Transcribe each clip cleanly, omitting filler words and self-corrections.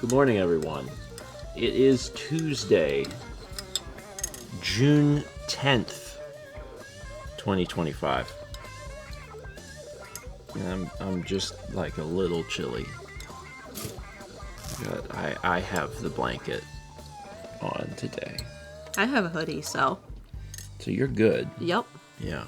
Good morning, everyone. It is Tuesday, June 10th, 2025. And I'm just like a little chilly. But I have the blanket on today. I have a hoodie, so. So you're good. Yep. Yeah.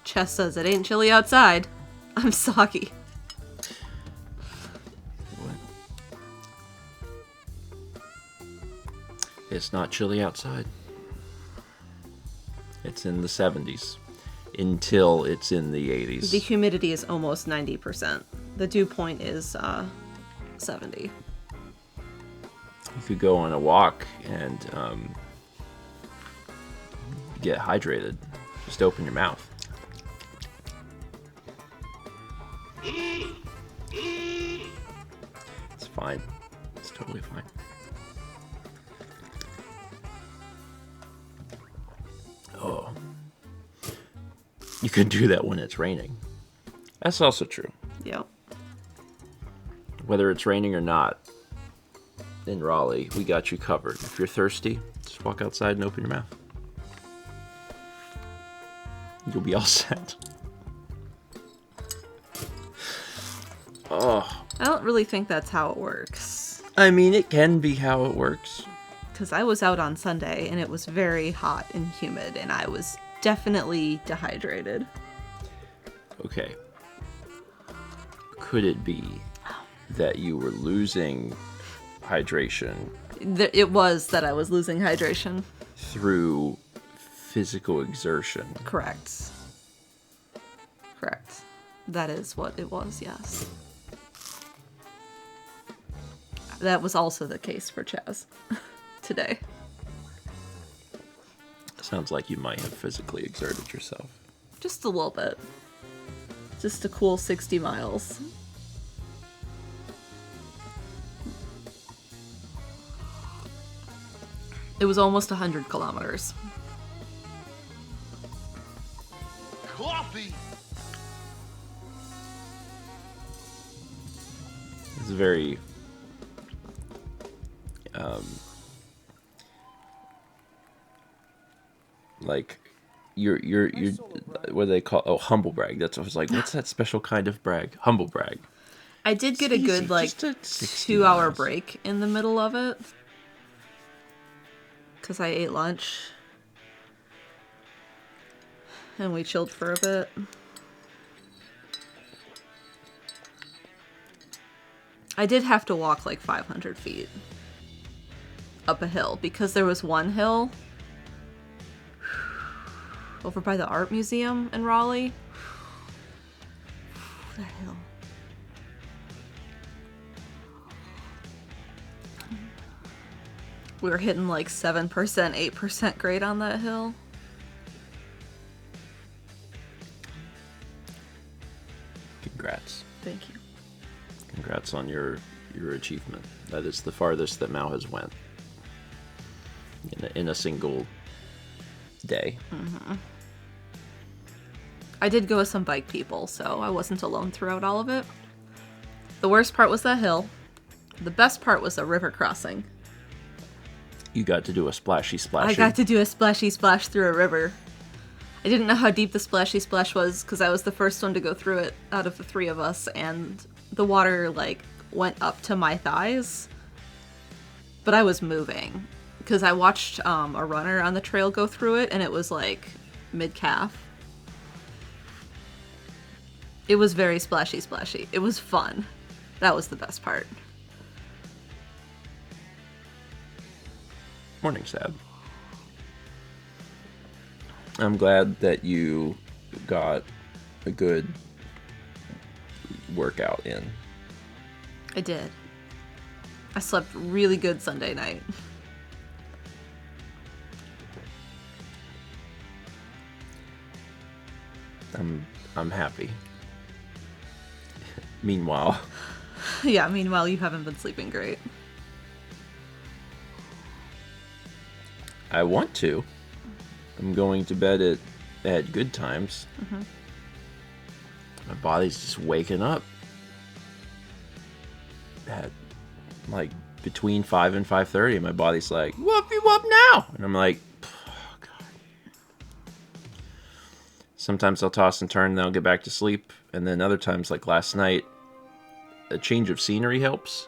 Chess says it ain't chilly outside. I'm soggy. What? It's not chilly outside. It's in the 70s until it's in the 80s. The humidity is almost 90%. The dew point is 70. You could go on a walk and get hydrated. Just open your mouth. It's fine. It's totally fine. Oh. You could do that when it's raining. That's also true. Yep. Whether it's raining or not, in Raleigh, we got you covered. If you're thirsty, just walk outside and open your mouth. You'll be all set. Oh. I don't really think that's how it works. I mean, it can be how it works. Because I was out on Sunday and it was very hot and humid and I was definitely dehydrated. Okay. Could it be that you were losing hydration It was that I was losing hydration. through physical exertion? Correct. Correct. That is what it was, yes. That was also the case for Chaz today. Sounds like you might have physically exerted yourself. Just a little bit. Just a cool 60 miles. It was almost 100 kilometers. Coffee! It's very like you're what do they call humble brag. That's what I was like, what's that special kind of brag? Humble brag. I did get It's a good easy, like just a 60 2-hour miles. break in the middle of it. Because I ate lunch. And we chilled for a bit. I did have to walk like 500 feet up a hill because there was one hill over by the art museum in Raleigh. That hill. We were hitting like 7%, 8% grade on that hill. Congrats. Thank you. Congrats on your achievement. That is the farthest that Mal has went in a single day. Mm-hmm. I did go with some bike people, so I wasn't alone throughout all of it. The worst part was that hill. The best part was the river crossing. You got to do a splashy splashy. I got to do a splashy splash through a river. I didn't know how deep the splashy splash was because I was the first one to go through it out of the three of us, and the water like went up to my thighs. But I was moving because I watched a runner on the trail go through it, and it was like mid-calf. It was very splashy splashy. It was fun. That was the best part. Morning, Sad. I'm glad that you got a good workout in. I did. I slept really good Sunday night. I'm happy. Meanwhile, Yeah, meanwhile, you haven't been sleeping great. I want to. I'm going to bed at at good times, my body's just waking up at like between 5 and 5:30. My body's like, whoop you up now, and I'm like, oh God. Sometimes I'll toss and turn, and then I'll get back to sleep, and then other times, like last night, a change of scenery helps.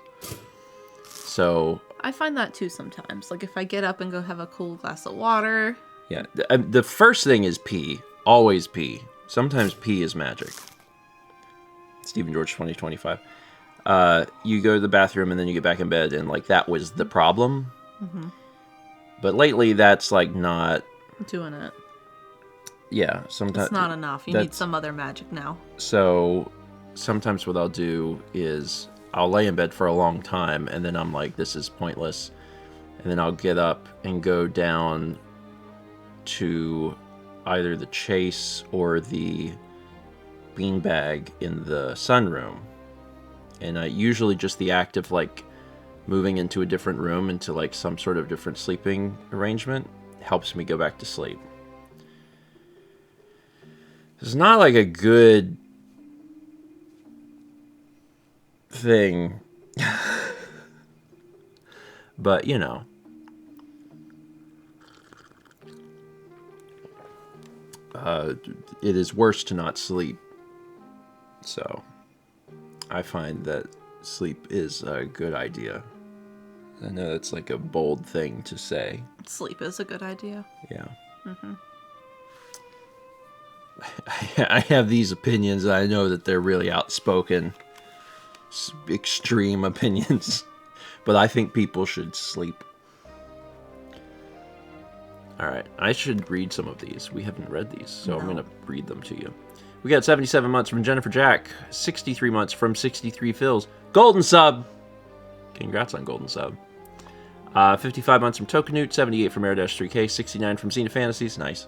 So I find that too sometimes. Like if I get up and go have a cool glass of water. yeah, the first thing is pee. Always pee. Sometimes pee is magic. Stephen George 2025. You go to the bathroom and then you get back in bed, and like that was the problem. But lately, that's like not Doing it. Yeah, sometimes It's not enough. You need some other magic now. So sometimes what I'll do is I'll lay in bed for a long time, and then I'm like, this is pointless. And then I'll get up and go down to either the Chase or the beanbag in the sunroom. And usually just the act of like moving into a different room, into like some sort of different sleeping arrangement, helps me go back to sleep. It's not like a good thing, but you know, it is worse to not sleep. So I find that sleep is a good idea. I know that's like a bold thing to say. Sleep is a good idea. Yeah. I have these opinions. I know that they're really outspoken, extreme opinions, but I think people should sleep. All right, I should read some of these. We haven't read these, so I'm going to read them to you. We got 77 months from Jennifer Jack, 63 months from 63 Phils. Golden sub! Congrats on Golden sub. 55 months from Tokanute, 78 from Air-3K, 69 from Xena Fantasies, nice.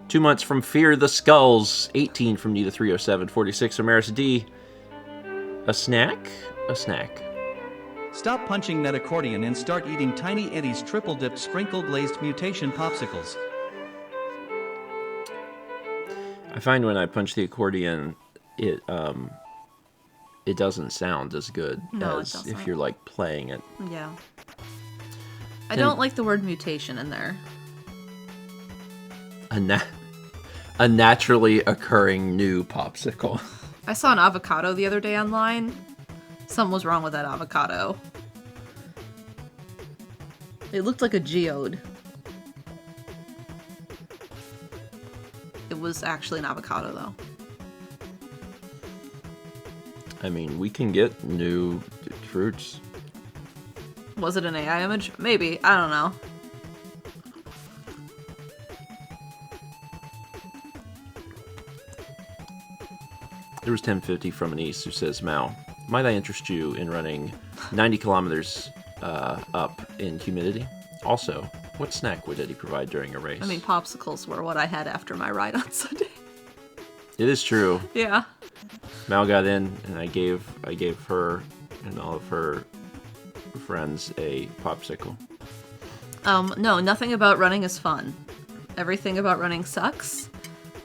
2 months from Fear the Skulls, 18 from Nita307, 46 from Eris D. A snack? A snack. Stop punching that accordion and start eating Tiny Eddie's triple-dipped sprinkle-glazed mutation popsicles. I find when I punch the accordion, it doesn't sound as good as if you're like playing it. Yeah. I don't like the word mutation in there. A naturally occurring new popsicle. I saw an avocado the other day online. Something was wrong with that avocado. It looked like a geode. It was actually an avocado, though. I mean, we can get new fruits. Was it an AI image? Maybe. I don't know. There was 1050 from Anise who says, Mao, might I interest you in running 90 kilometers up in humidity? Also, what snack would Eddie provide during a race? I mean, popsicles were what I had after my ride on Sunday. It is true. Yeah. Mao got in, and I gave her and all of her friends a popsicle. No, nothing about running is fun. Everything about running sucks.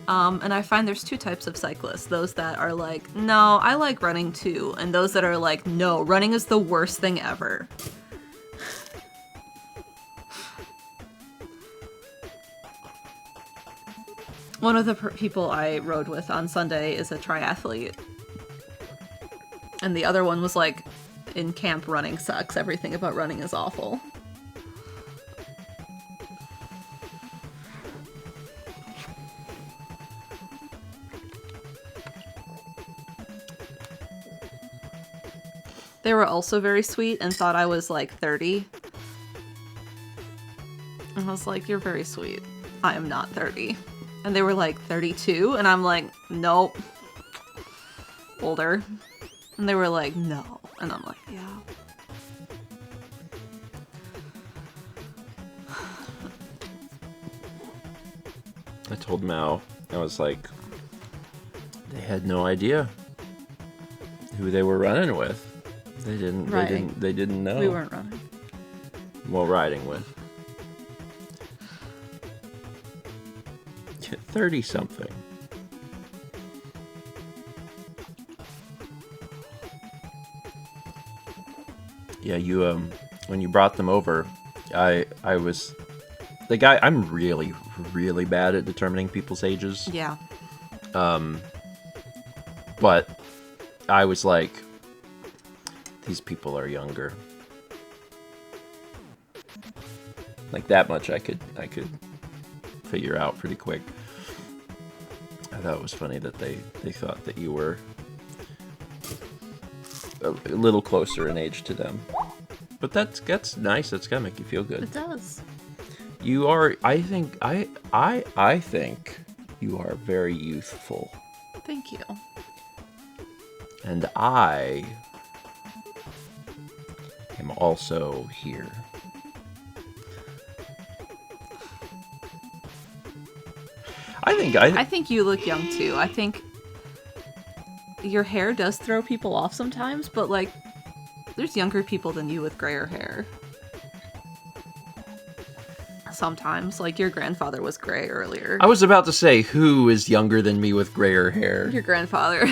And I find there's two types of cyclists. Those that are like, no, I like running too. And those that are like, no, running is the worst thing ever. One of the people I rode with on Sunday is a triathlete. And the other one was like, in camp, running sucks. Everything about running is awful. They were also very sweet and thought I was like 30. And I was like, you're very sweet. I am not 30. And they were like 32, and I'm like, nope. Older. And they were like, no. And I'm like, yeah. I told Mao, I was like, they had no idea who they were running with. They didn't. Riding. They didn't know. We weren't running. Well, riding with. 30-something. Yeah, you when you brought them over, I was the guy. I'm really really bad at determining people's ages. Yeah. But I was like, these people are younger. Like that much I could figure out pretty quick. I thought it was funny that they thought that you were a little closer in age to them. But that's nice. That's gotta make you feel good. It does. You are, I think you are very youthful. Thank you. And I am also here. I think you look young too. I think your hair does throw people off sometimes, but like there's younger people than you with grayer hair. Sometimes, like your grandfather was gray earlier. I was about to say, who is younger than me with grayer hair? Your grandfather.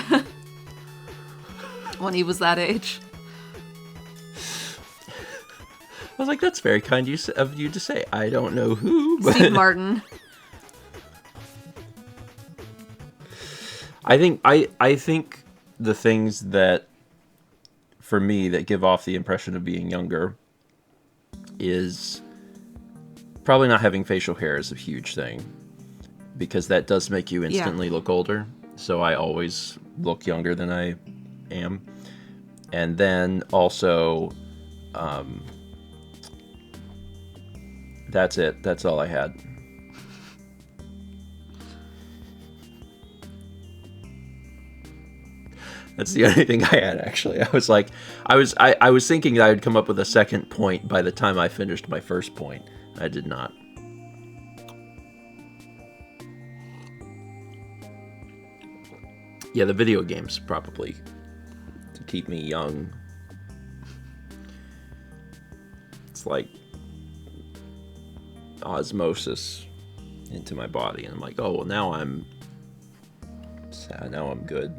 When he was that age. I was like, that's very kind of you to say. I don't know who, but Steve Martin. I think the things that, for me, that give off the impression of being younger is probably not having facial hair is a huge thing, because that does make you instantly look older. So I always look younger than I am. And then also, that's it. That's all I had. That's the only thing I had, actually. I was like, I was thinking that I would come up with a second point by the time I finished my first point. I did not. Yeah, the video games probably to keep me young. It's like osmosis into my body, and I'm like, oh well, now I'm good.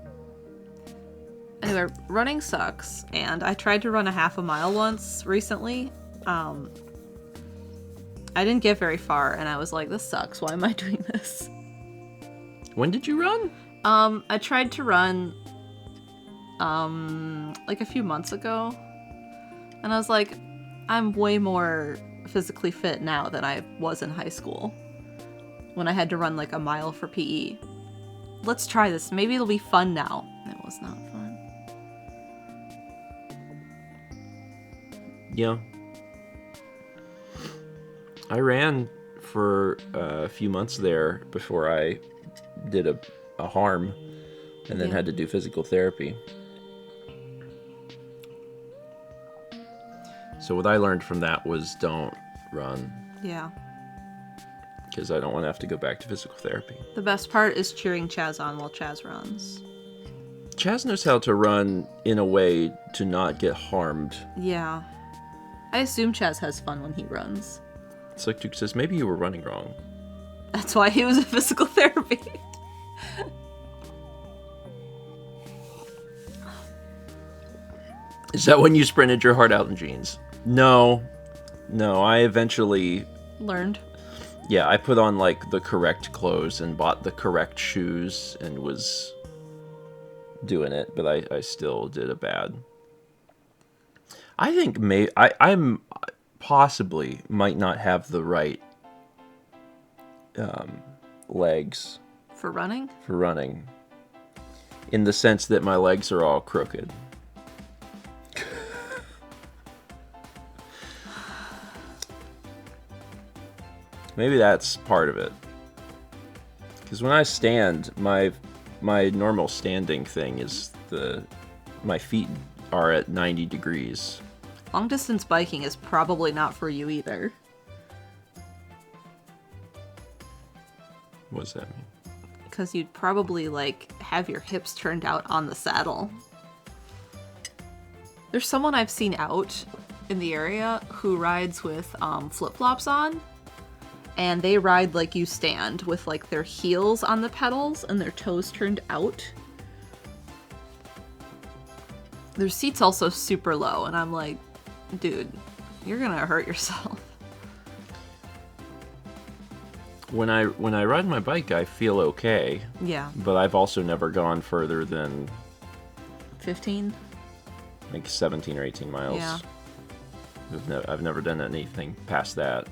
Anyway, running sucks, and I tried to run a half a mile once recently. I didn't get very far, and I was like, this sucks. Why am I doing this? When did you run? I tried to run, like a few months ago, and I was like, I'm way more physically fit now than I was in high school, when I had to run like a mile for PE. Let's try this. Maybe it'll be fun now. It was not fun. Yeah. I ran for a few months there before I did a harm and then had to do physical therapy. So what I learned from that was don't run. Yeah. Because I don't want to have to go back to physical therapy. The best part is cheering Chaz on while Chaz runs. Chaz knows how to run in a way to not get harmed. Yeah. I assume Chaz has fun when he runs. It's like Duke says, maybe you were running wrong. That's why he was in physical therapy. Is that when you sprinted your heart out in jeans? No, I eventually Learned. Yeah, I put on like the correct clothes and bought the correct shoes and was doing it, but I still did a bad. I think I'm possibly might not have the right legs For running? for running, in the sense that my legs are all crooked. Maybe that's part of it. Because when I stand, my normal standing thing is my feet are at 90 degrees. Long distance biking is probably not for you either. What does that mean? Because you'd probably like have your hips turned out on the saddle. There's someone I've seen out in the area who rides with flip-flops on. and they ride like you stand, with like their heels on the pedals and their toes turned out. Their seat's also super low, and I'm like, dude, you're gonna hurt yourself. When I ride my bike, I feel okay. Yeah. But I've also never gone further than 15? like 17 or 18 miles. Yeah. I've never done anything past that.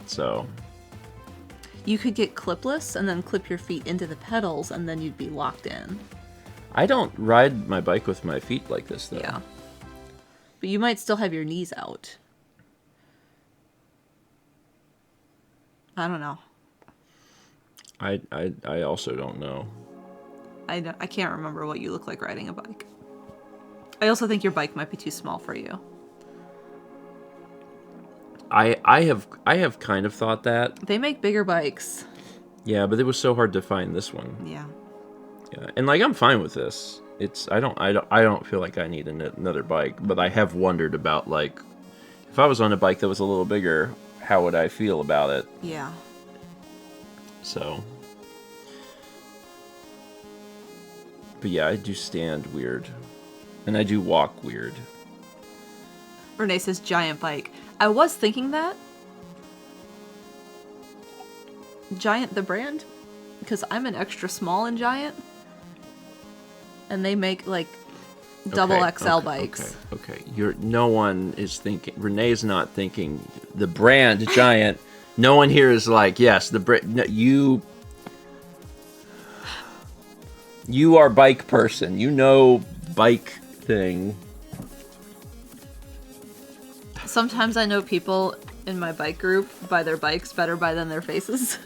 So You could get clipless and then clip your feet into the pedals, and then you'd be locked in. I don't ride my bike with my feet like this, though. Yeah. But you might still have your knees out. I don't know. I also don't know. I can't remember what you look like riding a bike. I also think your bike might be too small for you. I have kind of thought that. They make bigger bikes. Yeah, but it was so hard to find this one. Yeah. Yeah, and like I'm fine with this. I don't feel like I need another bike, but I have wondered about, like, if I was on a bike that was a little bigger, how would I feel about it? Yeah. So, but yeah, I do stand weird, and I do walk weird. Renee says giant bike. I was thinking that. Giant the brand? Because I'm an extra small in Giant. And they make like double XL bikes. Okay. No one is thinking. Renee's not thinking the brand Giant. No one here is like, yes, the brand. No, you are bike person. You know bike thing. Sometimes I know people in my bike group by their bikes better by than their faces.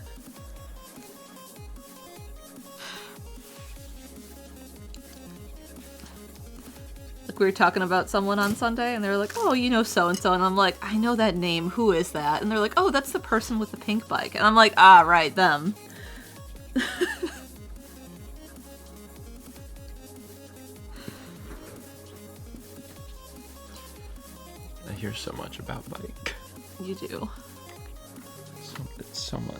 Like, we were talking about someone on Sunday, and they were like, oh, you know so-and-so. And I'm like, I know that name. Who is that? And they're like, oh, that's the person with the pink bike. And I'm like, ah, right, them. I hear so much about bike. You do. So much.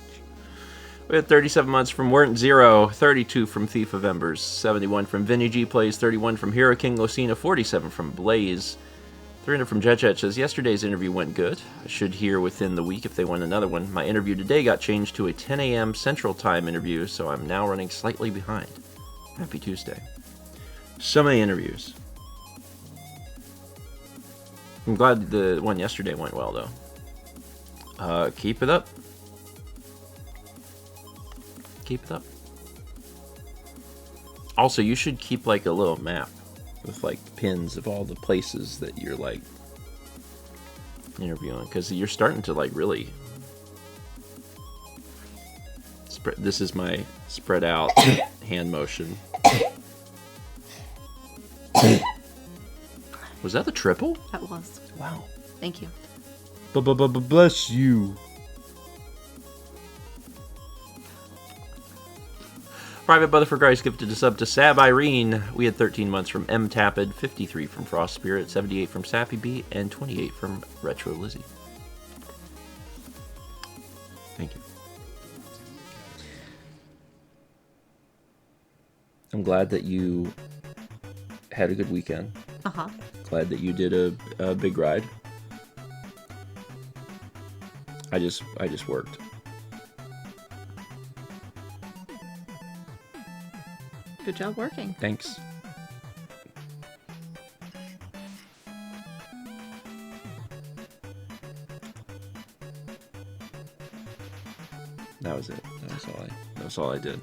We had 37 months from Weren't Zero, 32 from Thief of Embers, 71 from Vinny G Plays, 31 from Hero King Lucina, 47 from Blaze, 300 from Jet Jet says, yesterday's interview went good. I should hear within the week if they want another one. My interview today got changed to a 10 a.m. Central Time interview, so I'm now running slightly behind. Happy Tuesday. So many interviews. I'm glad the one yesterday went well, though. Keep it up. Keep it up. Also, you should keep like a little map with like pins of all the places that you're like interviewing, because you're starting to like really spread. This is my spread out hand motion. Was that the triple? That was. Wow. Thank you. Bless you. Private Butterfly Grace gifted a sub to Sab Irene. We had 13 months from M Tapid, 53 from Frost Spirit, 78 from Sappy B, and 28 from Retro Lizzie. Thank you. I'm glad that you had a good weekend. Uh-huh. Glad that you did a big ride. I just worked. Good job working. Thanks. That was it. That was all I did.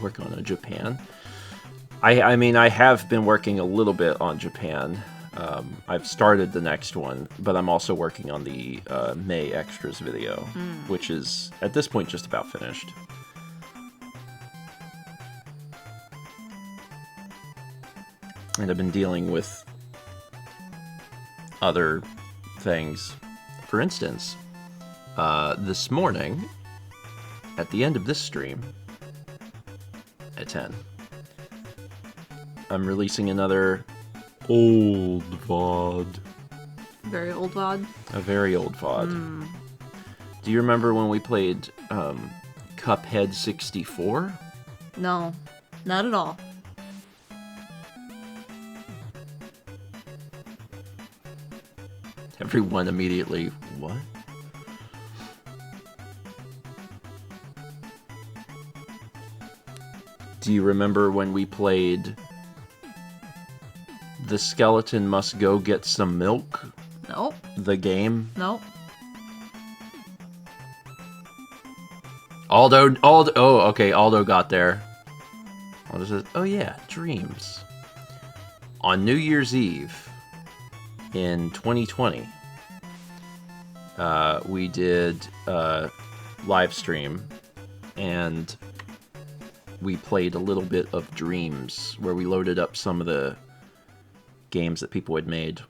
Work on Japan. I mean, I have been working a little bit on Japan. I've started the next one, but I'm also working on the May Extras video, which is, at this point, just about finished. And I've been dealing with other things. For instance, this morning, at the end of this stream, at 10, I'm releasing another old VOD Very old VOD. A very old VOD. Do you remember when we played Cuphead 64? No, not at all. Everyone immediately, what? Do you remember when we played The Skeleton Must Go Get Some Milk? Nope. The game? Nope. Aldo, oh, okay, Aldo got there. What is it? Oh yeah, Dreams. On New Year's Eve in 2020, we did a live stream, and we played a little bit of Dreams, where we loaded up some of the games that people had made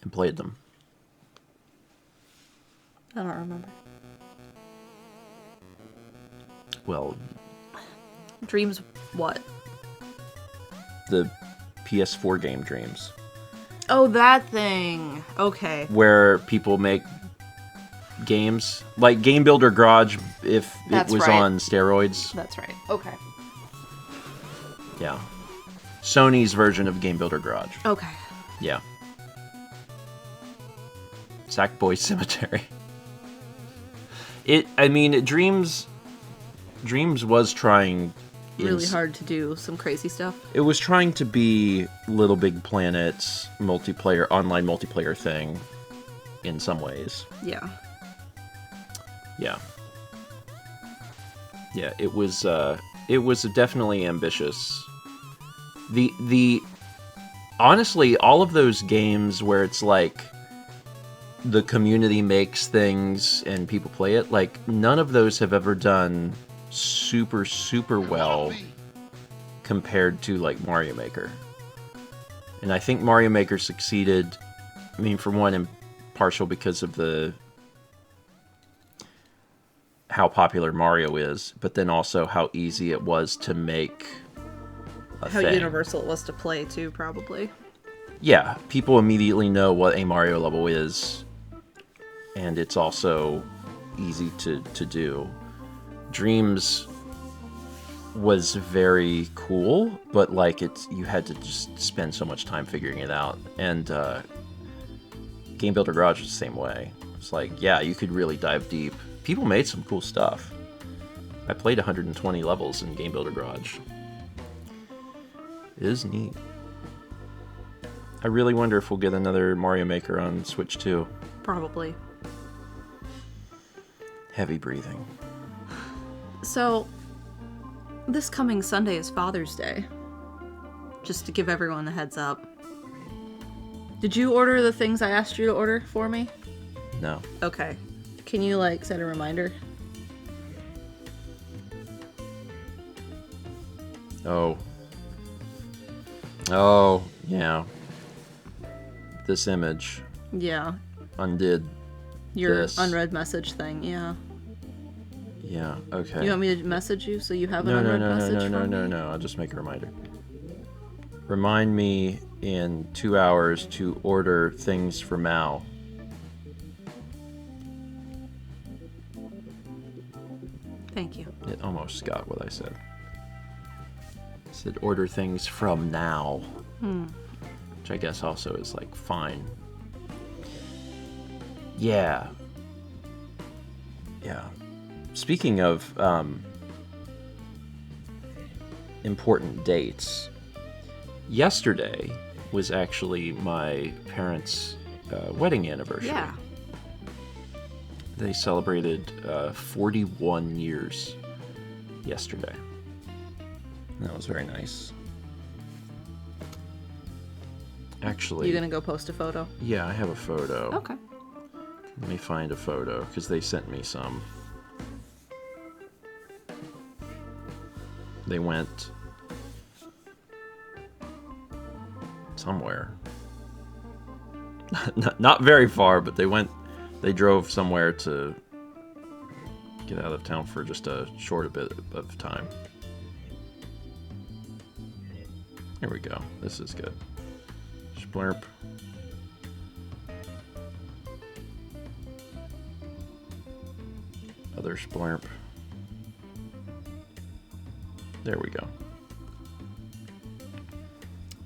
and played them. I don't remember. Well, Dreams what? the PS4 game Dreams, Oh, that thing. Okay. where people make games like Game Builder Garage if That's it was right. on steroids. That's right. Okay. Yeah. Sony's version of Game Builder Garage. Okay. Yeah. Sackboy Cemetery. Dreams was trying Really hard to do some crazy stuff. It was trying to be Little Big Planet's multiplayer, online multiplayer thing in some ways. Yeah. Yeah. Yeah, it was definitely ambitious. Honestly, all of those games where it's like the community makes things and people play it, like none of those have ever done super well compared to like Mario Maker. And I think Mario Maker succeeded, I mean, for one, in partial because of how popular Mario is, but then also how easy it was to make a How thing. universal it was to play too, probably. Yeah, people immediately know what a Mario level is, and it's also easy to do. Dreams was very cool, but like you had to just spend so much time figuring it out. And Game Builder Garage was the same way. It's like, yeah, you could really dive deep. People made some cool stuff. I played 120 levels in Game Builder Garage. It is neat. I really wonder if we'll get another Mario Maker on Switch 2. Probably. Heavy breathing. So, this coming Sunday is Father's Day. Just to give everyone a heads up. Did you order the things I asked you to order for me? No. Okay. Can you, like, set a reminder? Oh. Oh, yeah. This image Yeah. undid Your this. unread message thing, yeah. Yeah, okay. You want me to message you so you have an No, unread message from me? no. I'll just make a reminder. Remind me in 2 hours to order things for Mao. Thank you. It almost got what I said. I said order things from now. Which I guess also is like fine. Yeah. Yeah. Speaking of important dates, yesterday was actually my parents' wedding anniversary. Yeah. They celebrated 41 years yesterday. That was very nice. Actually, You gonna go post a photo? yeah, I have a photo. Okay. Let me find a photo, because they sent me some. They went somewhere. Not very far, but they drove somewhere to get out of town for just a short bit of time. Here we go. This is good. Splurp. other splurp. There we go.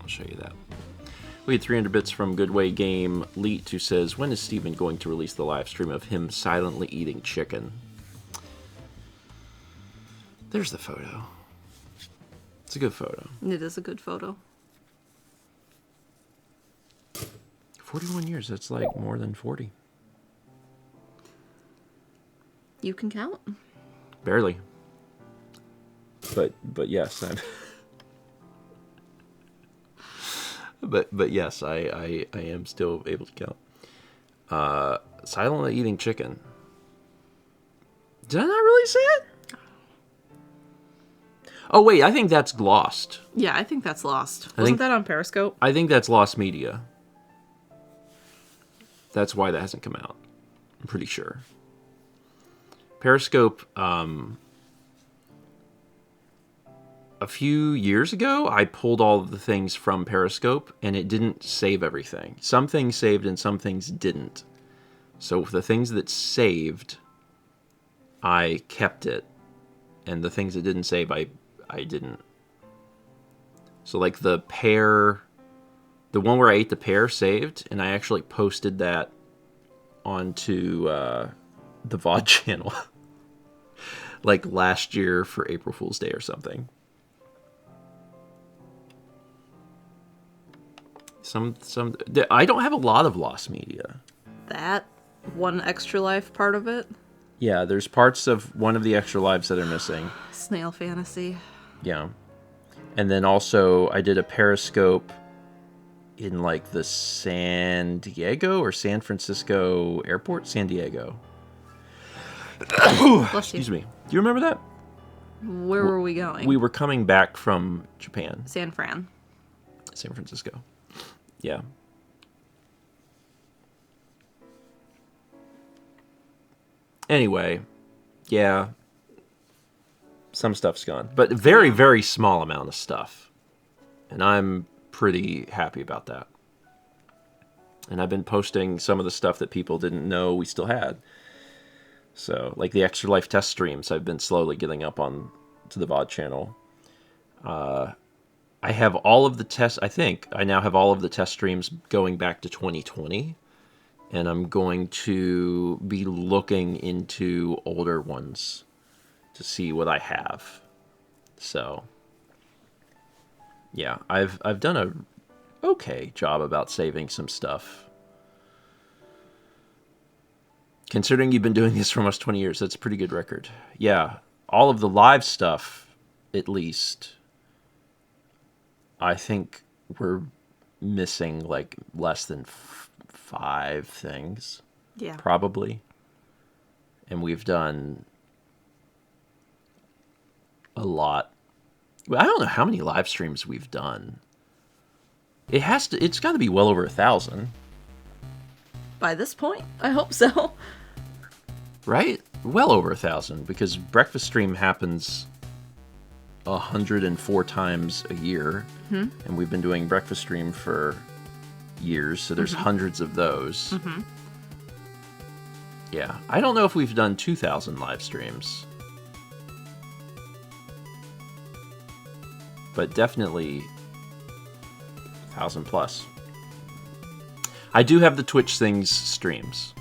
I'll show you that. We had 300 bits from Goodway Game Leet, who says, when is Stephen going to release the live stream of him silently eating chicken? There's the photo. It's a good photo. It is a good photo. 41 years, that's like more than 40. You can count. Barely. But yes, I'm but yes, I am still able to count. Silently eating chicken. Did I not really say it? Oh wait, I think that's Lost. Yeah, I think that's Lost. Wasn't that on Periscope? I think that's Lost Media. That's why that hasn't come out. I'm pretty sure. Periscope, a few years ago, I pulled all of the things from Periscope, and it didn't save everything. Some things saved and some things didn't. So the things that saved, I kept it. And the things that didn't save, I didn't. So like the pear, the one where I ate the pear saved, and I actually posted that onto the VOD channel. Like last year for April Fool's Day or something. I don't have a lot of Lost Media. That one Extra Life part of it. Yeah, there's parts of one of the extra lives that are missing. Snail Fantasy. Yeah. And then also I did a Periscope in like the San Diego or San Francisco airport? San Diego. Excuse me. Do you remember that? Where were we going? We were coming back from Japan. San Fran. San Francisco. Yeah. Anyway, yeah. Some stuff's gone. But a very, very small amount of stuff. And I'm pretty happy about that. And I've been posting some of the stuff that people didn't know we still had. So, like the Extra Life test streams, I've been slowly getting up on to the VOD channel. I have all of the tests, I think, I now have all of the test streams going back to 2020. And I'm going to be looking into older ones to see what I have. So, yeah, I've done a okay job about saving some stuff. Considering you've been doing this for almost 20 years, that's a pretty good record. Yeah, all of the live stuff, at least, I think we're missing like less than 5 things. Yeah. Probably. And we've done a lot. Well, I don't know how many live streams we've done. It's got to be well over 1,000. By this point, I hope so. Right? Well over 1,000, because breakfast stream happens 104 times a year. Mm-hmm. And we've been doing breakfast stream for years, so there's hundreds of those. Mm-hmm. Yeah. I don't know if we've done 2,000 live streams. But definitely 1,000 plus. I do have the Twitch Things streams.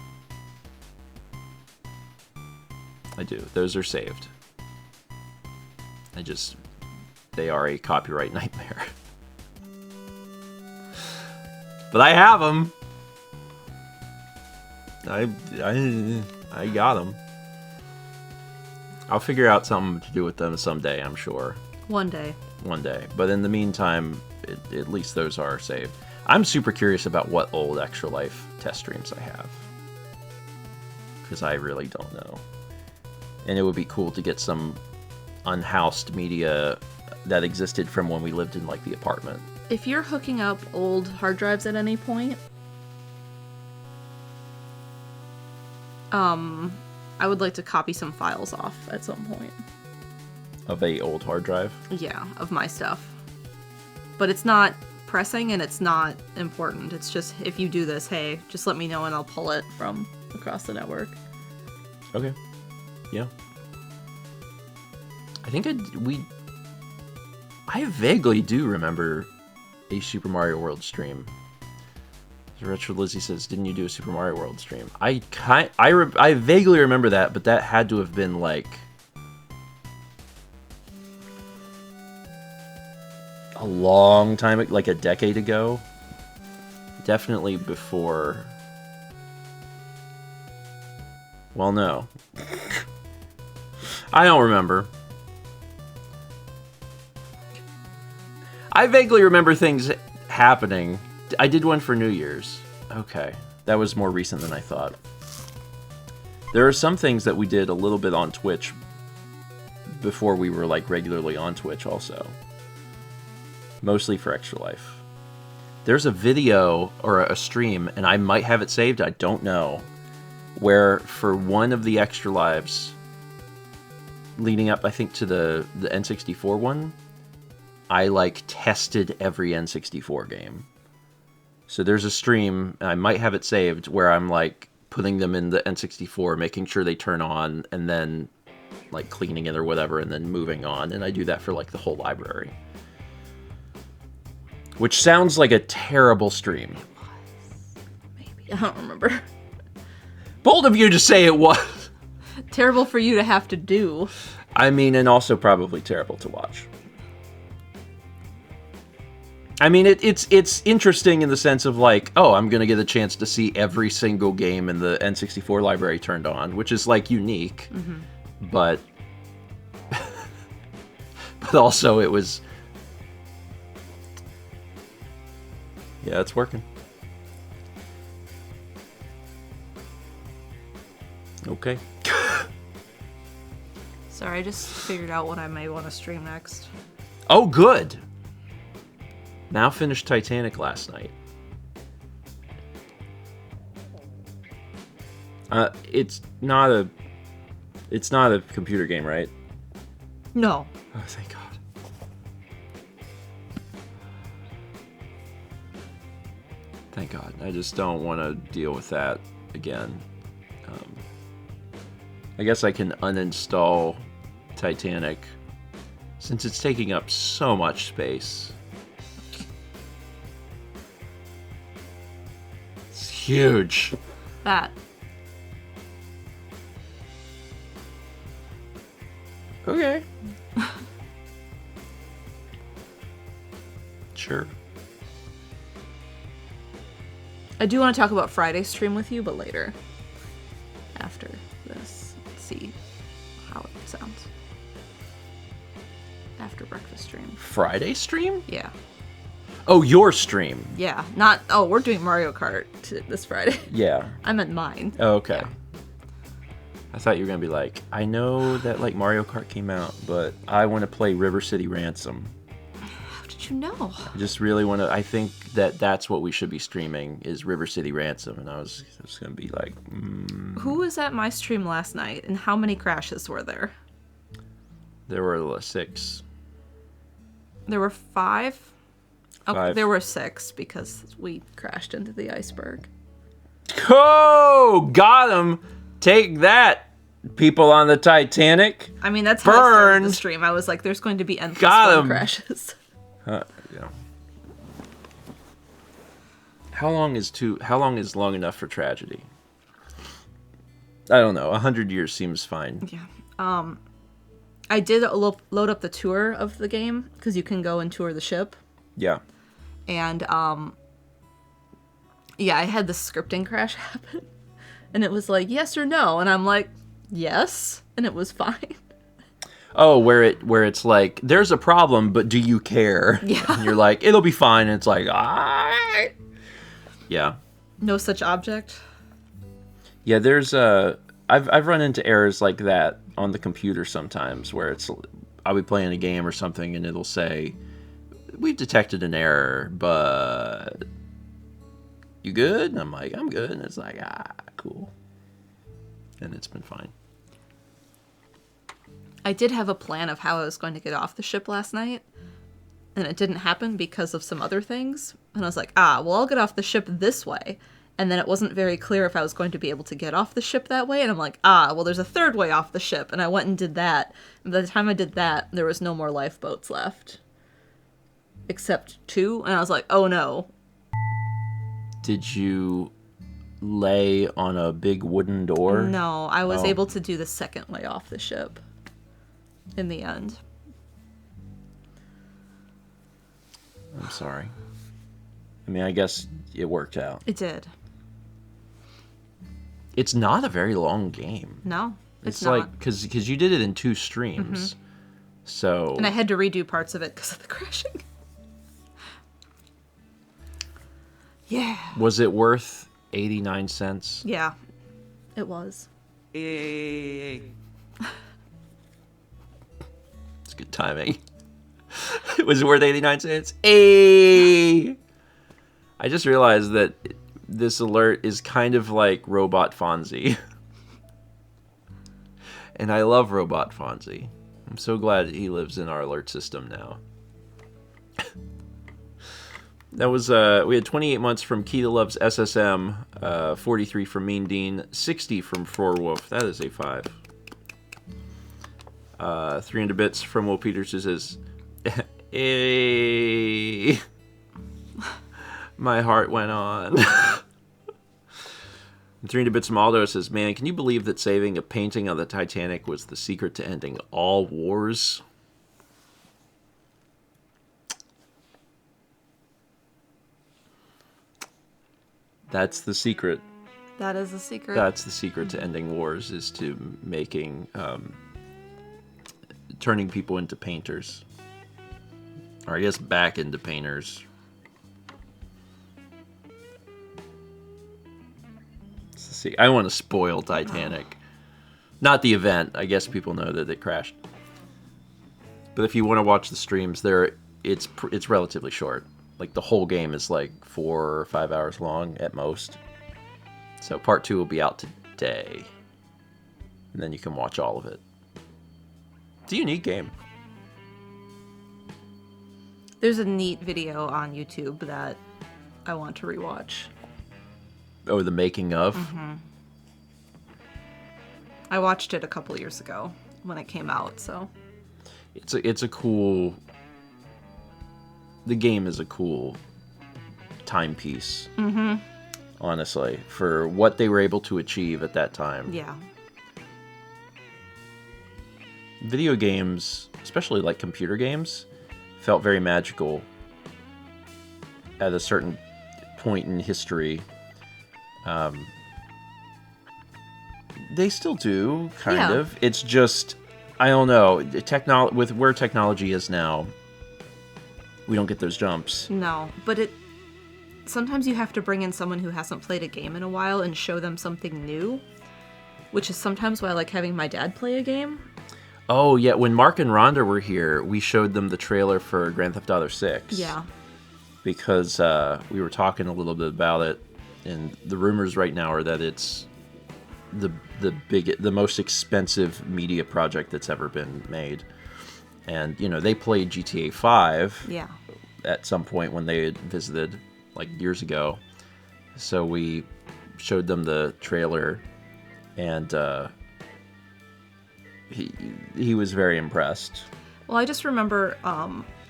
I do. Those are saved. They are a copyright nightmare. But I have them. I got them. I'll figure out something to do with them someday, I'm sure. One day. But in the meantime, at least those are saved. I'm super curious about what old Extra Life test streams I have. Because I really don't know. And it would be cool to get some unhoused media that existed from when we lived in like the apartment. If you're hooking up old hard drives at any point, I would like to copy some files off at some point. Of a old hard drive? Yeah, of my stuff. But it's not pressing and it's not important. It's just, if you do this, hey, just let me know and I'll pull it from across the network. Okay. Yeah. I think I vaguely do remember a Super Mario World stream. Retro Lizzie says, "Didn't you do a Super Mario World stream?" I vaguely remember that, but that had to have been like a long time, like a decade ago. Definitely before. Well, no. I don't remember. I vaguely remember things happening. I did one for New Year's. Okay. That was more recent than I thought. There are some things that we did a little bit on Twitch before we were like regularly on Twitch also. Mostly for Extra Life. There's a video or a stream, and I might have it saved, I don't know, where for one of the Extra Lives leading up, I think, to the N64 one, I like tested every N64 game. So there's a stream, and I might have it saved, where I'm like putting them in the N64, making sure they turn on, and then like cleaning it or whatever, and then moving on. And I do that for like the whole library. Which sounds like a terrible stream. Maybe. I don't remember. Bold of you to say it was. Terrible for you to have to do. I mean, and also probably terrible to watch. I mean, it's interesting in the sense of like, oh, I'm going to get a chance to see every single game in the N64 library turned on, which is like unique. Mm-hmm. But also it was... Yeah, it's working. Okay. Sorry, I just figured out what I may want to stream next. Oh, good. Now finished Titanic last night. It's not a computer game, right? No. Oh, thank God. Thank God. I just don't want to deal with that again. I guess I can uninstall Titanic since it's taking up so much space. It's huge. That. Okay. Sure. I do want to talk about Friday's stream with you, but later. After this. Let's see how it sounds. After breakfast stream. Friday stream? Yeah. Oh, your stream. Yeah. Not... Oh, we're doing Mario Kart this Friday. Yeah. I meant mine. Oh, okay. Yeah. I thought you were going to be like, I know that like Mario Kart came out, but I want to play River City Ransom. How did you know? I just really want to... I think that's what we should be streaming, is River City Ransom. And I was going to be like... Who was at my stream last night, and how many crashes were there? There were 6. There were 5? Okay, 5. there were 6, because we crashed into the iceberg. Oh! Got him! Take that, people on the Titanic. I mean, that's how I started the Burned. stream. I was like, there's going to be endless Got phone him. crashes. Yeah. How long is long enough for tragedy? I don't know. 100 years seems fine. Yeah. I did load up the tour of the game, because you can go and tour the ship. Yeah. And, yeah, I had this scripting crash happen. And it was like, yes or no? And I'm like, yes. And it was fine. Oh, where it's like, there's a problem, but do you care? Yeah. And you're like, it'll be fine. And it's like, yeah. No such object. Yeah, there's I've run into errors like that on the computer sometimes, where I'll be playing a game or something and it'll say, we've detected an error, but you good? And I'm like, I'm good. And it's like, cool. And it's been fine. I did have a plan of how I was going to get off the ship last night, and it didn't happen because of some other things. And I was like, well, I'll get off the ship this way, And then it wasn't very clear if I was going to be able to get off the ship that way. And I'm like, well, there's a third way off the ship. And I went and did that. And by the time I did that, there was no more lifeboats left. Except 2. And I was like, oh no. Did you lay on a big wooden door? No, I was Oh. able to do the second way off the ship. In the end. I'm sorry. I mean, I guess it worked out. It did. It's not a very long game. No, It's not. like, because you did it in 2 streams. So... And I had to redo parts of it because of the crashing. Yeah. Was it worth 89 cents? Yeah, it was. It's good timing. Was it worth 89 cents? I just realized that this alert is kind of like Robot Fonzie. And I love Robot Fonzie. I'm so glad he lives in our alert system now. That was, we had 28 months from Keita Loves SSM, 43 from Mean Dean, 60 from Wolf. That is a 5. 300 bits from Will Peters, who says, hey, my heart went on. 300 bits from Aldo says, man, can you believe that saving a painting of the Titanic was the secret to ending all wars? That's the secret. That is the secret. That's the secret to ending wars, is to making, turning people into painters. Or I guess back into painters. See, I want to spoil Titanic. Not the event. I guess people know that it crashed. But if you want to watch the streams, it's relatively short. Like the whole game is like 4 or 5 hours long at most. So part 2 will be out today. And then you can watch all of it. It's a unique game. There's a neat video on YouTube that I want to rewatch. Oh, the making of? I watched it a couple years ago when it came out, so. It's a cool... The game is a cool timepiece. Honestly, for what they were able to achieve at that time. Yeah. Video games, especially like computer games, felt very magical at a certain point in history. They still do, kind of. It's just, I don't know, with where technology is now, we don't get those jumps. No, but sometimes you have to bring in someone who hasn't played a game in a while and show them something new, which is sometimes why I like having my dad play a game. Oh, yeah, when Mark and Rhonda were here, we showed them the trailer for Grand Theft Auto 6. Yeah. Because we were talking a little bit about it, and the rumors right now are that it's the most expensive media project that's ever been made. And, you know, they played GTA 5 Yeah. at some point when they had visited, like, years ago. So we showed them the trailer, and he was very impressed. Well, I just remember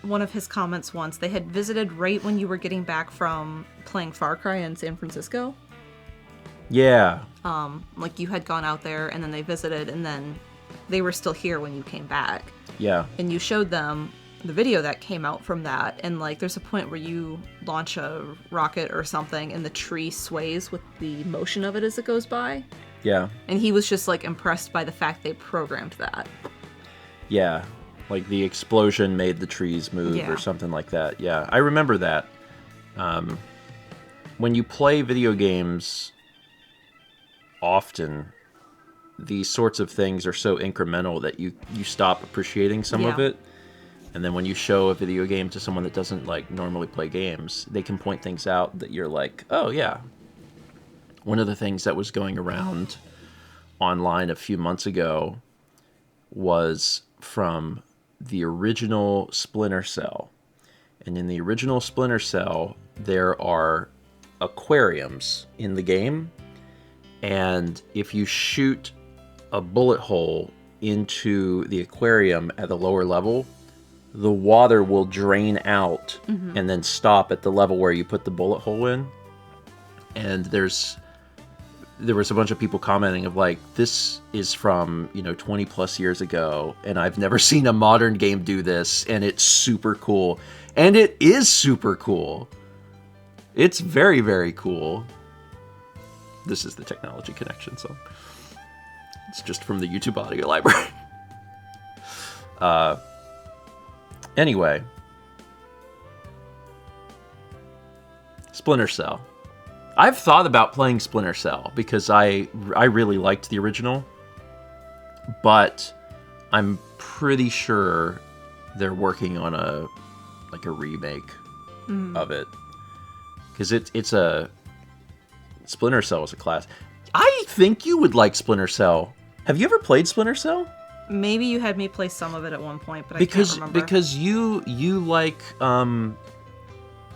one of his comments once. They had visited right when you were getting back from playing Far Cry in San Francisco. Yeah. Like you had gone out there and then they visited and then they were still here when you came back. Yeah. And you showed them the video that came out from that. And like there's a point where you launch a rocket or something and the tree sways with the motion of it as it goes by. Yeah. And he was just like impressed by the fact they programmed that. Yeah. Like the explosion made the trees move Yeah. or something like that. Yeah. I remember that. When you play video games often, these sorts of things are so incremental that you stop appreciating some of Yeah. it. And then when you show a video game to someone that doesn't like normally play games, they can point things out that you're like, oh yeah. One of the things that was going around online a few months ago was from the original Splinter Cell. And in the original Splinter Cell, there are aquariums in the game, and if you shoot a bullet hole into the aquarium at the lower level, the water will drain out and then stop at the level where you put the bullet hole in. And there was a bunch of people commenting of like, this is from, 20 plus years ago, and I've never seen a modern game do this, and it's super cool. And it is super cool. It's very, very cool. This is the technology connection, so it's just from the YouTube audio library. Anyway. Splinter Cell. I've thought about playing Splinter Cell because I really liked the original, but I'm pretty sure they're working on a remake of it, because it's a Splinter Cell was a class. I think you would like Splinter Cell. Have you ever played Splinter Cell? Maybe you had me play some of it at one point, but I can't remember. Because you like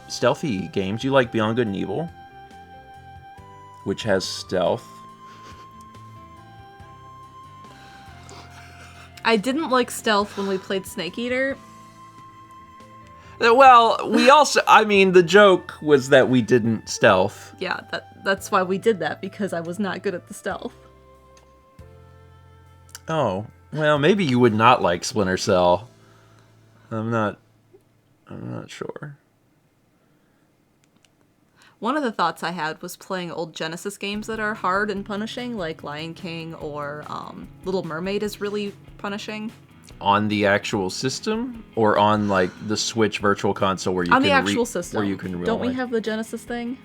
stealthy games. You like Beyond Good and Evil, which has stealth. I didn't like stealth when we played Snake Eater. Well, we also, the joke was that we didn't stealth. Yeah, that's why we did that, because I was not good at the stealth. Oh, well, maybe you would not like Splinter Cell. I'm not sure. One of the thoughts I had was playing old Genesis games that are hard and punishing, like Lion King or Little Mermaid is really punishing. On the actual system, or on like the Switch Virtual Console where you on can the actual system? Where you can Don't we have the Genesis thing?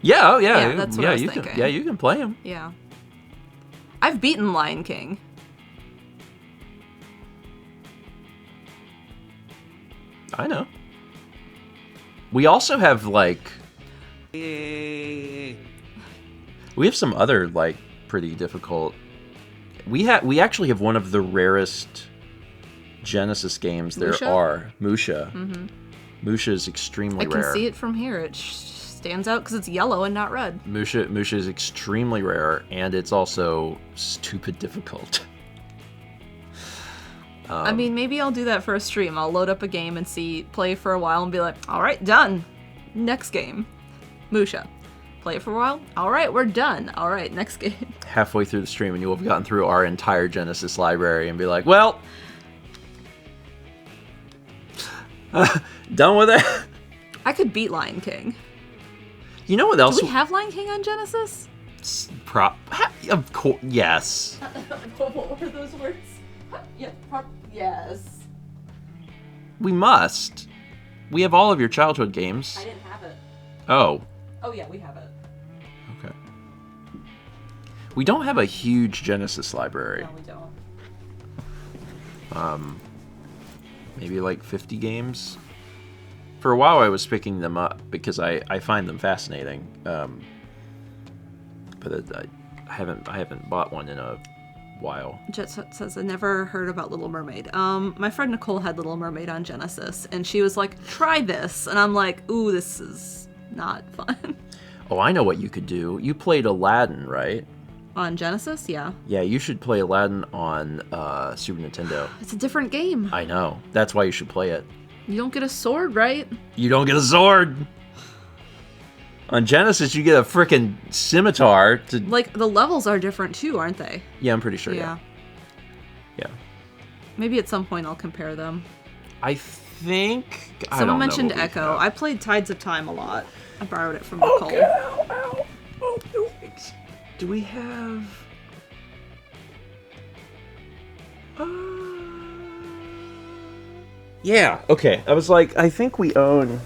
Yeah, oh yeah, Yeah, that's what I was thinking. You can play them. Yeah, I've beaten Lion King. I know. We also have like we have some other like pretty difficult. We actually have one of the rarest Genesis games there Musha? are. Musha. Mm-hmm. Musha is extremely rare. I can see it from here. It stands out because it's yellow and not red. Musha is extremely rare, and it's also stupid difficult. Maybe I'll do that for a stream. I'll load up a game and play for a while and be like, all right, done. Next game. Musha. Play it for a while. All right, we're done. All right, next game. Halfway through the stream, and you'll have gotten through our entire Genesis library and be like, well, done with it. I could beat Lion King. You know what else? Do we have Lion King on Genesis? Of course, yes. What were those words? Yeah, yes. We must. We have all of your childhood games. I didn't have it. Oh. Oh yeah, we have it. Okay. We don't have a huge Genesis library. No, we don't. Maybe like 50 games. For a while I was picking them up because I find them fascinating. But I haven't bought one in a while. Jet says, I never heard about Little Mermaid. My friend Nicole had Little Mermaid on Genesis, and she was like, try this. And I'm like, ooh, this is not fun. Oh, I know what you could do. You played Aladdin, right? On Genesis, yeah. Yeah, you should play Aladdin on Super Nintendo. It's a different game. I know. That's why you should play it. You don't get a sword, right? You don't get a sword! On Genesis, you get a frickin' scimitar to... Like, the levels are different too, aren't they? Yeah, I'm pretty sure, yeah. Maybe at some point I'll compare them. I think... Someone mentioned Echo. I played Tides of Time a lot. I borrowed it from Nicole. Okay. Ow. Oh, no. Do we have... Yeah, okay. I was like, I think we own...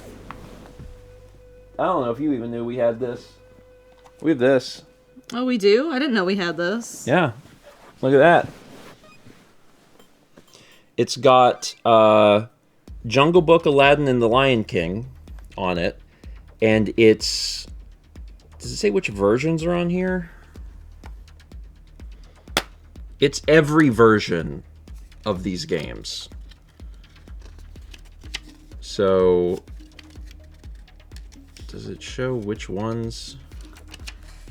I don't know if you even knew we had this. We have this. Oh, we do? I didn't know we had this. Yeah. Look at that. It's got Jungle Book, Aladdin, and the Lion King on it. And it's... Does it say which versions are on here? It's every version of these games. So... Does it show which ones?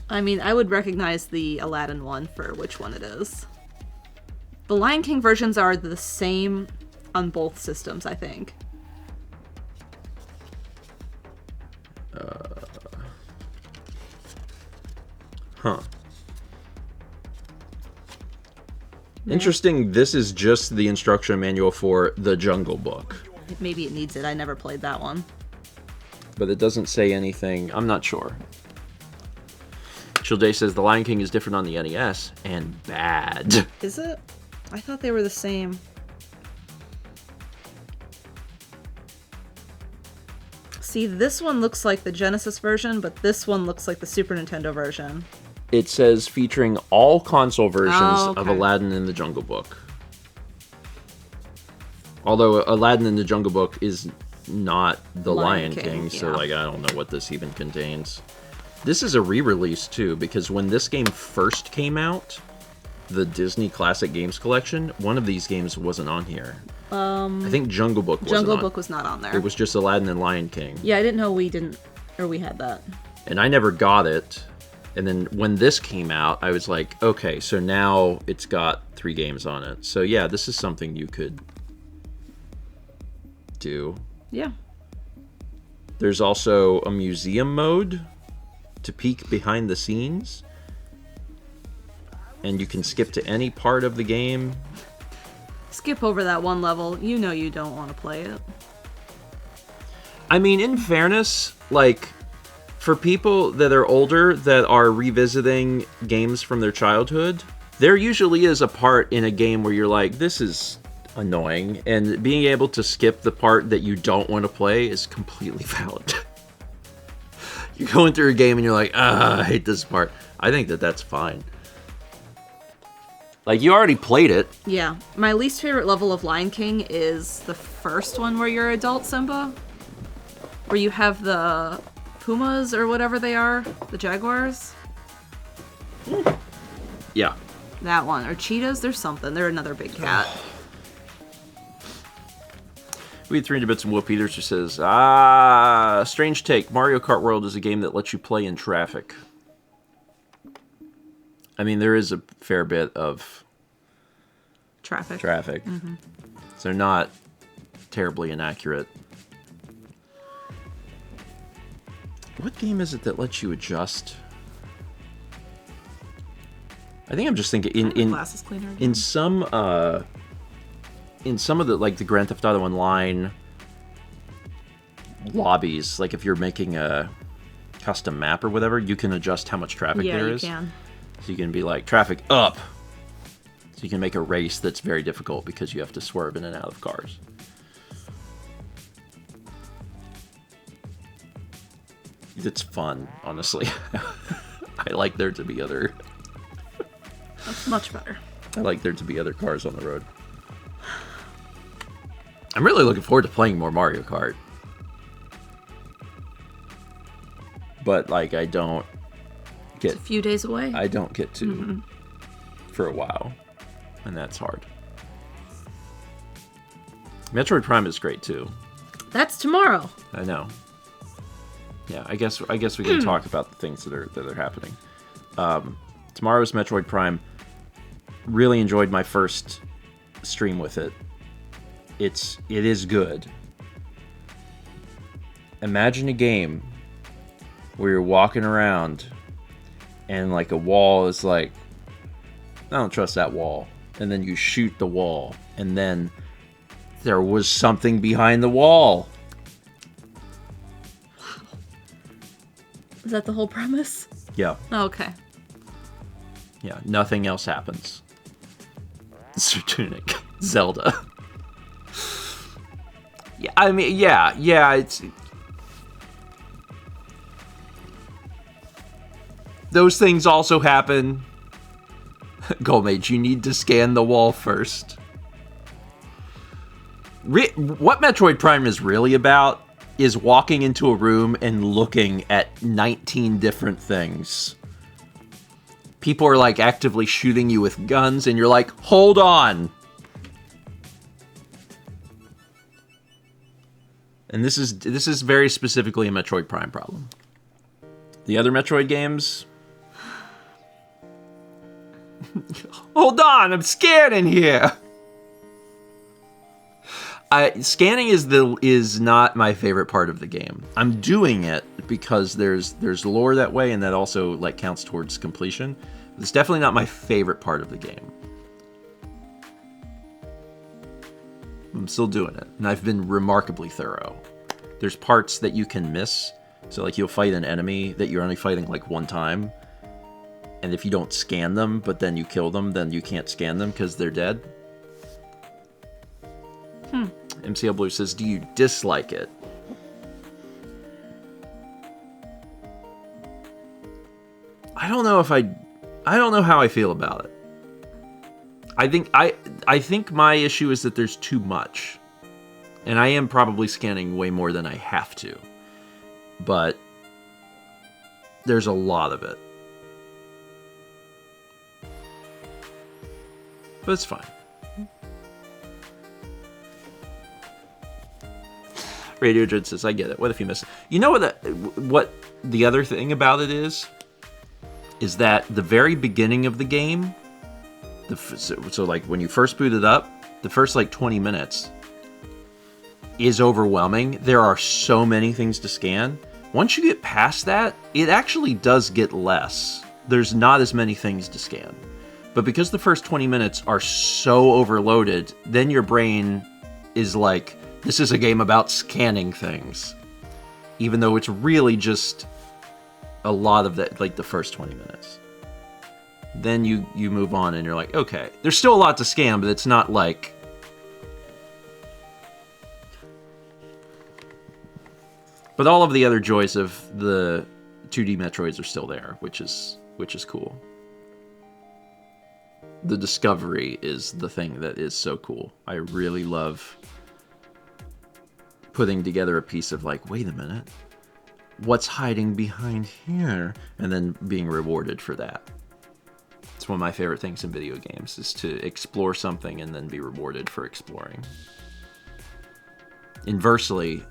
I mean, I would recognize the Aladdin one for which one it is. The Lion King versions are the same on both systems, I think. Huh. Interesting, this is just the instruction manual for The Jungle Book. Maybe it needs it. I never played that one. But it doesn't say anything. I'm not sure. Childay says The Lion King is different on the NES and bad. Is it? I thought they were the same. See, this one looks like the Genesis version, but this one looks like the Super Nintendo version. It says featuring all console versions of okay. Aladdin and the Jungle Book. Although Aladdin and the Jungle Book is not the Lion King, so yeah. like I don't know what this even contains. This is a re-release too, because when this game first came out, the Disney Classic Games Collection, one of these games wasn't on here. I think Jungle Book wasn't Jungle on. Book was not on there. It was just Aladdin and Lion King. Yeah, I didn't know we had that. And I never got it. And then when this came out, I was like, okay, so now it's got 3 games on it. So yeah, this is something you could do. Yeah. There's also a museum mode to peek behind the scenes. And you can skip to any part of the game. Skip over that one level. You know you don't want to play it. I mean, in fairness, like, for people that are older that are revisiting games from their childhood, there usually is a part in a game where you're like, this is annoying, and being able to skip the part that you don't want to play is completely valid. You're going through a game and you're like, I hate this part. I think that that's fine. Like, you already played it. Yeah. My least favorite level of Lion King is the first one where you're adult Simba. Where you have the pumas or whatever they are. The jaguars. Yeah. That one. Or cheetahs. There's something. They're another big cat. We had 300 bits and Will Peters who says, strange take. Mario Kart World is a game that lets you play in traffic. I mean, there is a fair bit of Traffic. Mm-hmm. So they're not terribly inaccurate. What game is it that lets you adjust? I think I'm just thinking Glasses cleaner. in some of the, like, the Grand Theft Auto Online lobbies, like if you're making a custom map or whatever, you can adjust how much traffic there is. Yeah, you can. So you can be like, traffic up. So you can make a race that's very difficult because you have to swerve in and out of cars. It's fun, honestly. I like there to be other... That's much better. I like there to be other cars on the road. I'm really looking forward to playing more Mario Kart. But, like, I don't get... It's a few days away. I don't get to for a while. And that's hard. Metroid Prime is great, too. That's tomorrow. I know. Yeah, I guess we can talk about the things that are happening. Tomorrow's Metroid Prime. Really enjoyed my first stream with it. It is good. Imagine a game where you're walking around and like a wall is like, I don't trust that wall. And then you shoot the wall and then there was something behind the wall. Is that the whole premise? Yeah. Oh, okay. Yeah, nothing else happens. Sir Tunic. Zelda. Yeah, I mean, yeah, it's... Those things also happen. Goldmage, you need to scan the wall first. What Metroid Prime is really about is walking into a room and looking at 19 different things. People are like actively shooting you with guns and you're like, hold on. And this is very specifically a Metroid Prime problem. The other Metroid games... Hold on, I'm scared in here! Scanning is not my favorite part of the game. I'm doing it because there's lore that way, and that also like counts towards completion. It's definitely not my favorite part of the game. I'm still doing it, and I've been remarkably thorough. There's parts that you can miss, so like you'll fight an enemy that you're only fighting like one time, and if you don't scan them, but then you kill them, then you can't scan them because they're dead. MCL Blue says, do you dislike it? I don't know how I feel about it. I think my issue is that there's too much. And I am probably scanning way more than I have to. But there's a lot of it. But it's fine. Radio Dread says, I get it. What if you miss it? You know what the other thing about it is that the very beginning of the game, so like when you first boot it up, the first like 20 minutes is overwhelming. There are so many things to scan. Once you get past that, it actually does get less. There's not as many things to scan. But because the first 20 minutes are so overloaded, then your brain is like, this is a game about scanning things. Even though it's really just a lot of that, like the first 20 minutes. Then you move on and you're like, okay, there's still a lot to scan, but it's not like... But all of the other joys of the 2D Metroids are still there, which is cool. The discovery is the thing that is so cool. I really love putting together a piece of like, wait a minute, what's hiding behind here? And then being rewarded for that. It's one of my favorite things in video games, is to explore something and then be rewarded for exploring. Inversely,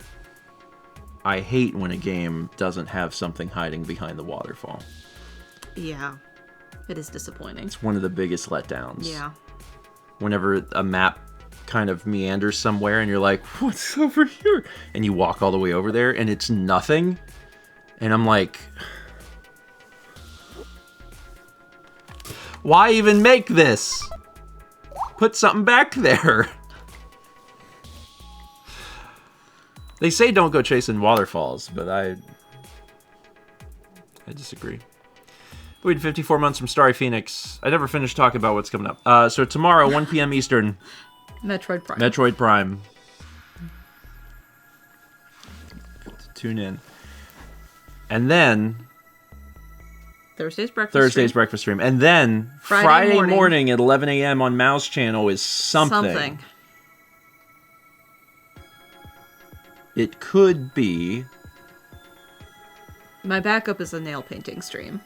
I hate when a game doesn't have something hiding behind the waterfall. Yeah, it is disappointing. It's one of the biggest letdowns. Yeah. Whenever a map kind of meanders somewhere and you're like, what's over here? And you walk all the way over there and it's nothing. And I'm like, why even make this? Put something back there. They say don't go chasing waterfalls, but I disagree. Waited 54 months from Starry Phoenix. I never finished talking about what's coming up. So tomorrow, 1 p.m. Eastern. Metroid Prime. Metroid Prime. Tune in. And then... Thursday's breakfast stream. And then Friday morning at 11 a.m. on Mouse Channel is something. It could be... My backup is a nail painting stream.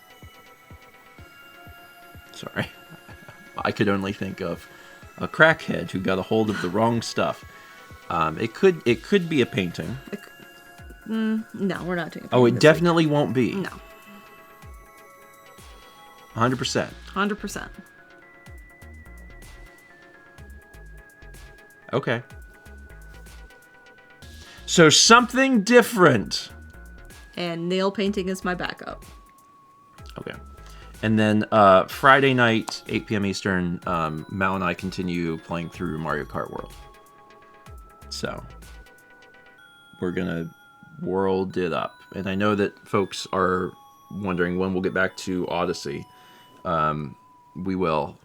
Sorry. I could only think of a crackhead who got a hold of the wrong stuff. It could be a painting. No, we're not doing a painting. Oh, it definitely won't be. No. 100%. 100%. Okay. So something different. And nail painting is my backup. Okay. And then Friday night, 8 p.m. Eastern, Mal and I continue playing through Mario Kart World. So we're going to world it up. And I know that folks are wondering when we'll get back to Odyssey. We will.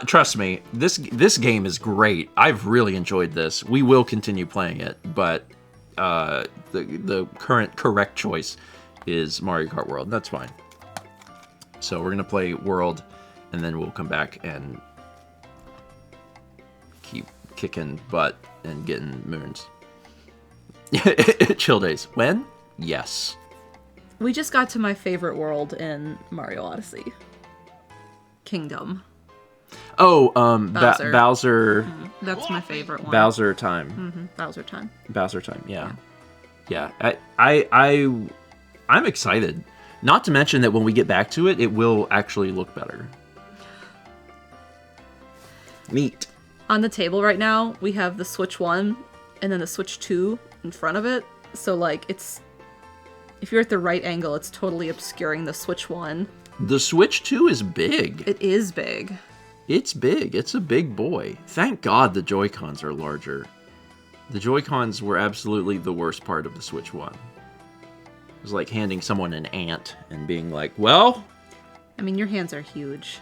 Trust me, this game is great. I've really enjoyed this. We will continue playing it, but the correct choice is Mario Kart World. That's fine. So we're going to play World, and then we'll come back and keep kicking butt and getting moons. Chill days. When? Yes. We just got to my favorite world in Mario Odyssey. Kingdom. Oh, Bowser. Bowser. That's my favorite one. Bowser time. Bowser time. Bowser time. Yeah. I'm excited. Not to mention that when we get back to it, it will actually look better. Neat. On the table right now, we have the Switch 1 and then the Switch 2 in front of it. So, like, it's... If you're at the right angle, it's totally obscuring the Switch 1. The Switch 2 is big. It is big. It's big. It's a big boy. Thank God the Joy-Cons are larger. The Joy-Cons were absolutely the worst part of the Switch 1. It was like handing someone an ant and being like, well... I mean, your hands are huge.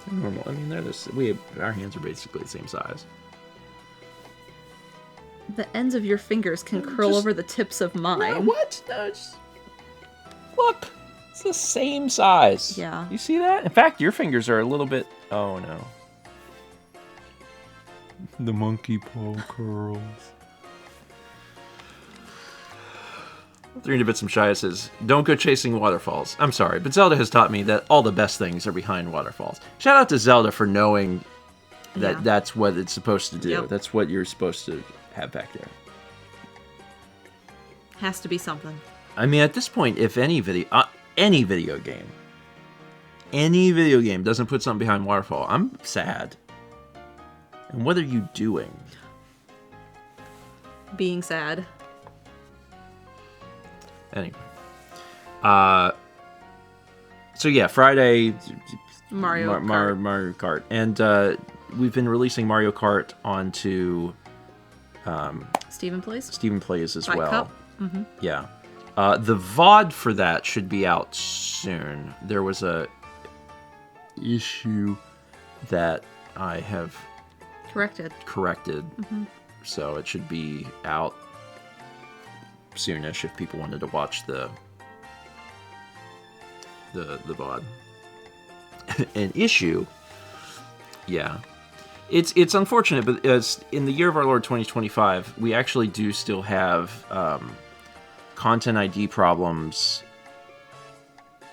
They're normal. I mean, our hands are basically the same size. The ends of your fingers can curl over the tips of mine. No, what? No, it's... Look! It's the same size. Yeah. You see that? In fact, your fingers are a little bit... Oh, no. The monkey paw curls. 300 Bits and Shia says, don't go chasing waterfalls. I'm sorry, but Zelda has taught me that all the best things are behind waterfalls. Shout out to Zelda for knowing that that's what it's supposed to do. Yep. That's what you're supposed to have back there. Has to be something. I mean, at this point, if any video game doesn't put something behind waterfall, I'm sad. And what are you doing? Being sad. Anyway. So yeah, Friday... Mario Kart. And we've been releasing Mario Kart onto... Stephen Plays? Stephen Plays as By well. Cup. Mm-hmm. Yeah. The VOD for that should be out soon. There was a issue that I have Corrected. Mm-hmm. So it should be out soonish if people wanted to watch the VOD. An issue, yeah. It's unfortunate, but as in the year of our Lord 2025, we actually do still have content ID problems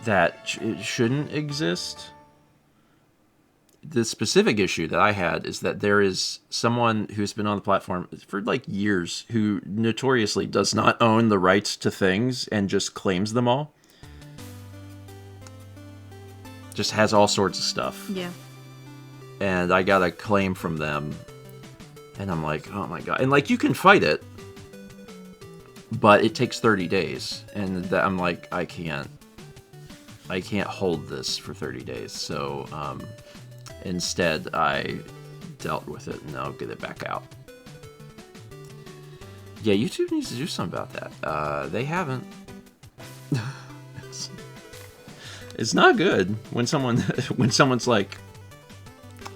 that shouldn't exist. The specific issue that I had is that there is someone who's been on the platform for like years who notoriously does not own the rights to things and just claims them all. Just has all sorts of stuff. Yeah. And I got a claim from them. And I'm like, oh my god. And like, you can fight it. But it takes 30 days. And I'm like, I can't hold this for 30 days. So, instead, I dealt with it, and I'll get it back out. Yeah, YouTube needs to do something about that. They haven't. It's not good when someone's like,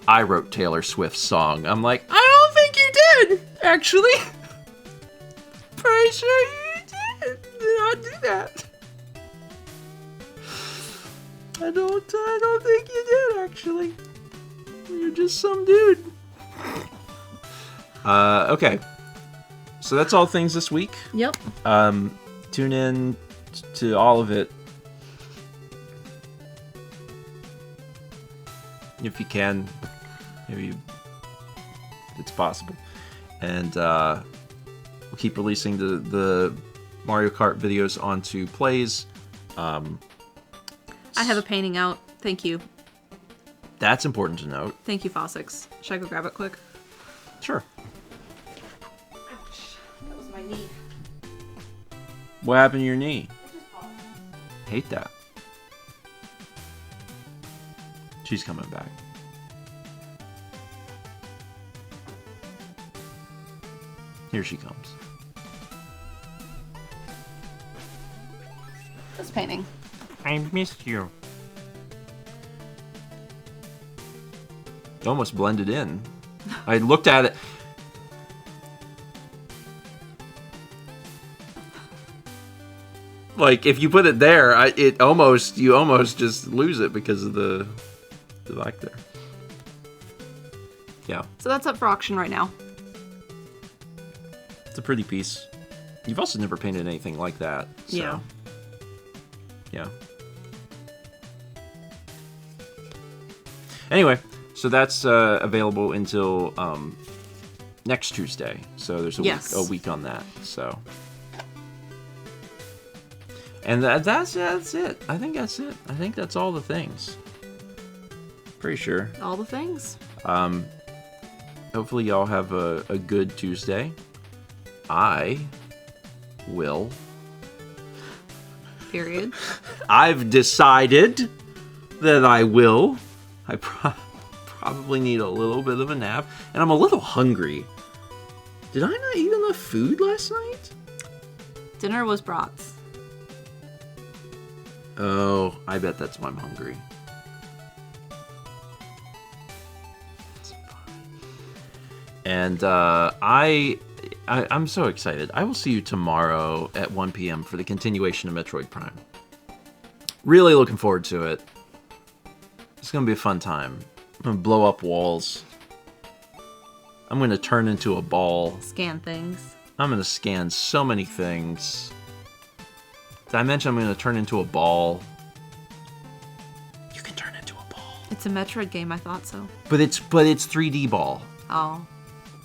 I wrote Taylor Swift's song. I'm like, I don't think you did, actually. Pretty sure you did not do that. I don't think you did, actually. You're just some dude. Okay. So that's all things this week. Yep. Tune in to all of it. If you can. Maybe it's possible. And we'll keep releasing the Mario Kart videos onto Plays. I have a painting out. Thank you. That's important to note. Thank you, Fossix. Should I go grab it quick? Sure. Ouch. That was my knee. What happened to your knee? Hate that. She's coming back. Here she comes. This painting. I missed you. It almost blended in. I looked at it. Like, if you put it there, you almost just lose it because of the back there. Yeah. So that's up for auction right now. It's a pretty piece. You've also never painted anything like that. So. Yeah. Yeah. Anyway, so that's available until next Tuesday. So there's a week on that. So, and that's it. I think that's it. I think that's all the things. Pretty sure. All the things. Hopefully y'all have a good Tuesday. I will. Period. I've decided that I will. I probably need a little bit of a nap. And I'm a little hungry. Did I not eat enough food last night? Dinner was brats. Oh, I bet that's why I'm hungry. And I'm so excited. I will see you tomorrow at 1 p.m. for the continuation of Metroid Prime. Really looking forward to it. It's going to be a fun time. I'm going to blow up walls. I'm going to turn into a ball. Scan things. I'm going to scan so many things. Did I mention I'm going to turn into a ball? You can turn into a ball. It's a Metroid game, I thought so. But it's 3D ball. Oh.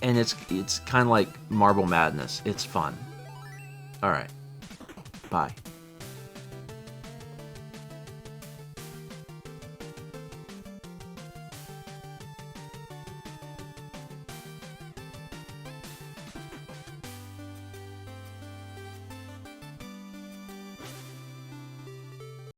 And it's kind of like Marble Madness. It's fun. All right. Bye.